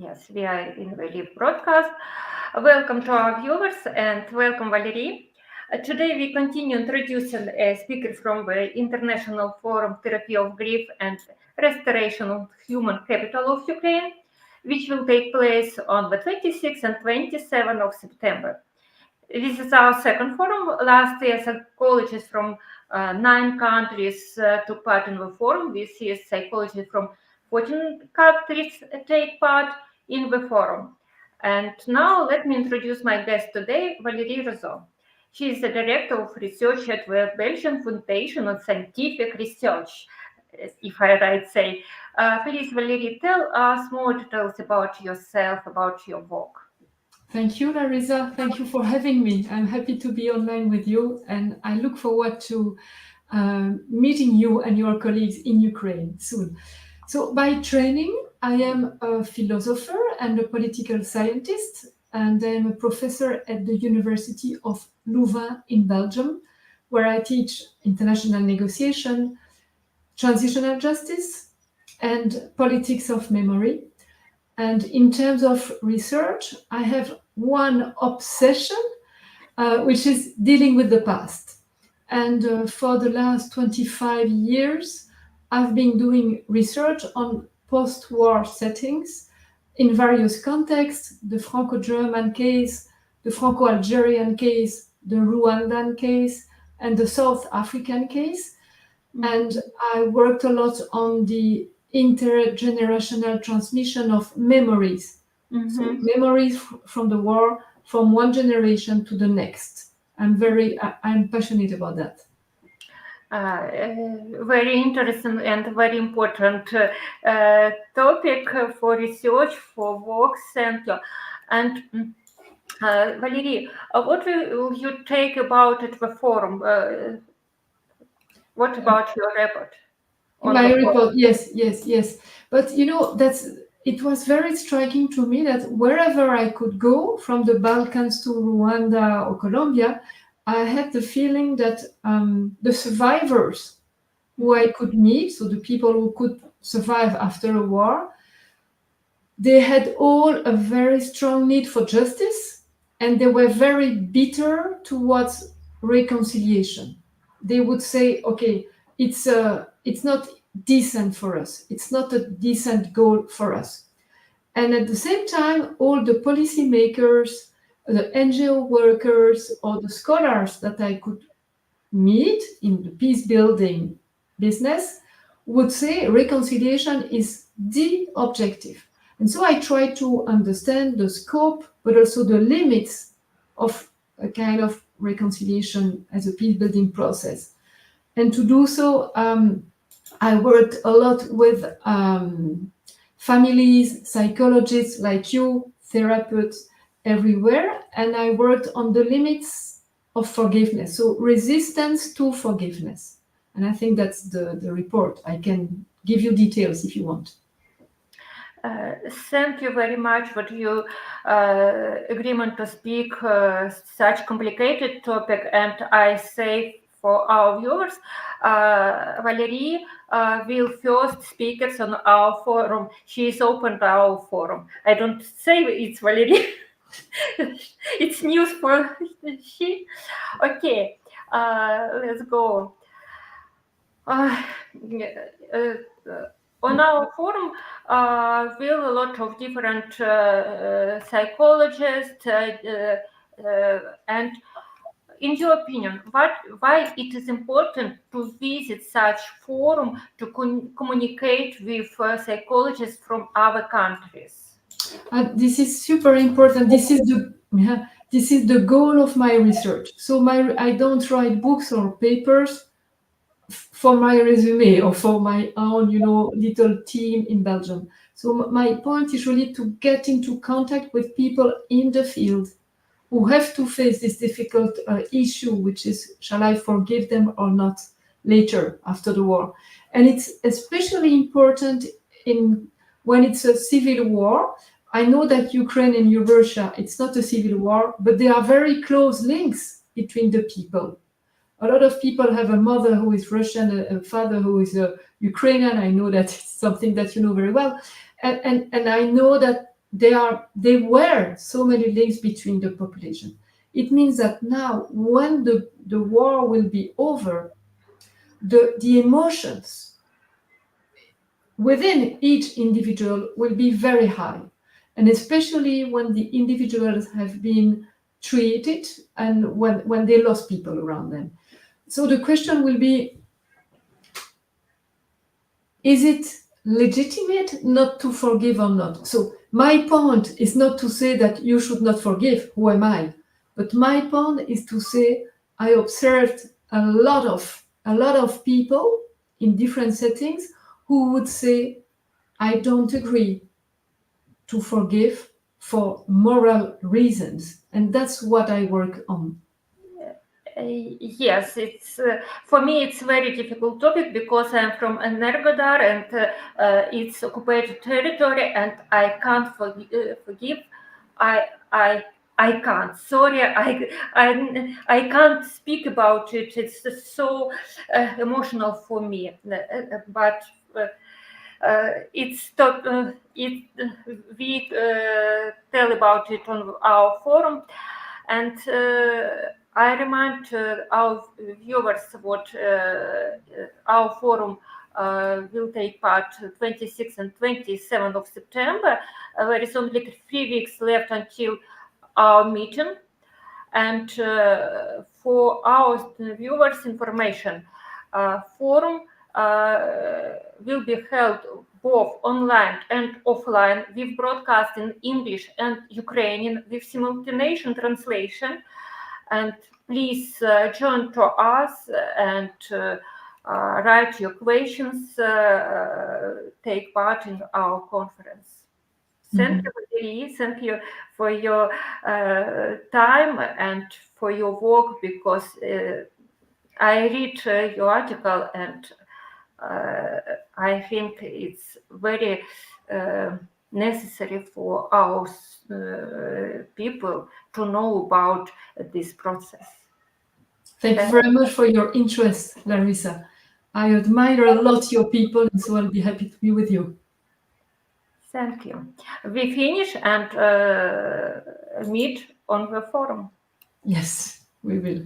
Yes, we are in the live broadcast. Welcome to our viewers and welcome, Valérie. Today we continue introducing a speaker from the International Forum Therapy of Grief and Restoration of Human Capital of Ukraine, which will take place on the 26th and 27th of September. This is our second forum. Last year, psychologists from 9 countries took part in the forum. This year, psychologists from 14 countries take part in the forum. And now let me introduce my guest today, Valérie Rosoux. She is the director of research at the Belgian Foundation of Scientific Research, if I right say. Please, Valérie, tell us more details about yourself, about your work. Thank you, Larissa. Thank you for having me. I'm happy to be online with you, and I look forward to meeting you and your colleagues in Ukraine soon. So, by training, I am a philosopher and a political scientist, and I'm a professor at the University of Louvain in Belgium, where I teach international negotiation, transitional justice, and politics of memory. And in terms of research, I have one obsession, which is dealing with the past. And for the last 25 years, I've been doing research on post-war settings in various contexts: the Franco-German case, the Franco-Algerian case, the Rwandan case, and the South African case. And I worked a lot on the intergenerational transmission of memories. So memories from the war from one generation to the next. I'm passionate about that. Very interesting and very important topic for research, for work center. And Valérie, what will you take about at the forum? What about your report? My report, yes. But it was very striking to me that wherever I could go, from the Balkans to Rwanda or Colombia, I had the feeling that the survivors who I could meet, so the people who could survive after a war, they had all a very strong need for justice, and they were very bitter towards reconciliation. They would say, okay, it's not decent for us. It's not a decent goal for us. And at the same time, all the policymakers, the NGO workers, or the scholars that I could meet in the peace building business would say reconciliation is the objective. And so I try to understand the scope, but also the limits of a kind of reconciliation as a peace building process. And to do so, I worked a lot with families, psychologists like you, therapists everywhere, and I worked on the limits of forgiveness, so resistance to forgiveness. And I think that's the report. I can give you details if you want. Thank you very much for your agreement to speak such complicated topic. And I say for our viewers, Valérie will first speak on our forum. She is open to our forum. I don't say it's Valérie. It's news for she. Okay, let's go. On our forum, will a lot of different psychologists, and in your opinion, why it is important to visit such forum to communicate with psychologists from other countries? This is super important. This is the goal of my research. So I don't write books or papers for my resume or for my own, little team in Belgium. So my point is really to get into contact with people in the field who have to face this difficult issue, which is, shall I forgive them or not later after the war? And it's especially important when it's a civil war. I know that Ukraine and Russia, it's not a civil war, but there are very close links between the people. A lot of people have a mother who is Russian, a father who is Ukrainian. I know that it's something that you know very well. And I know that there were so many links between the population. It means that now, when the war will be over, the emotions within each individual will be very high, and especially when the individuals have been treated and when they lost people around them. So the question will be, is it legitimate not to forgive or not? So my point is not to say that you should not forgive, who am I? But my point is to say I observed a lot of people in different settings who would say, I don't agree to forgive for moral reasons. And that's what I work on. Yes, it's for me it's very difficult topic because I'm from Energodar and it's occupied territory and I can't forgive. I I can't. Sorry, I can't speak about it. It's so emotional for me. But we tell about it on our forum, and I remind our viewers what our forum will take part 26th and 27th of September. There is only 3 weeks left until our meeting. And for our viewers' information, forum will be held both online and offline with broadcast in English and Ukrainian with simultaneous translation. And please join to us and write your questions, take part in our conference. Thank you, Valérie. Thank you for your time and for your work, because I read your article and I think it's very necessary for our people to know about this process. Thank you very much for your interest, Larissa. I admire a lot your people, and so I'll be happy to be with you. Thank you. We finish and meet on the forum. Yes, we will.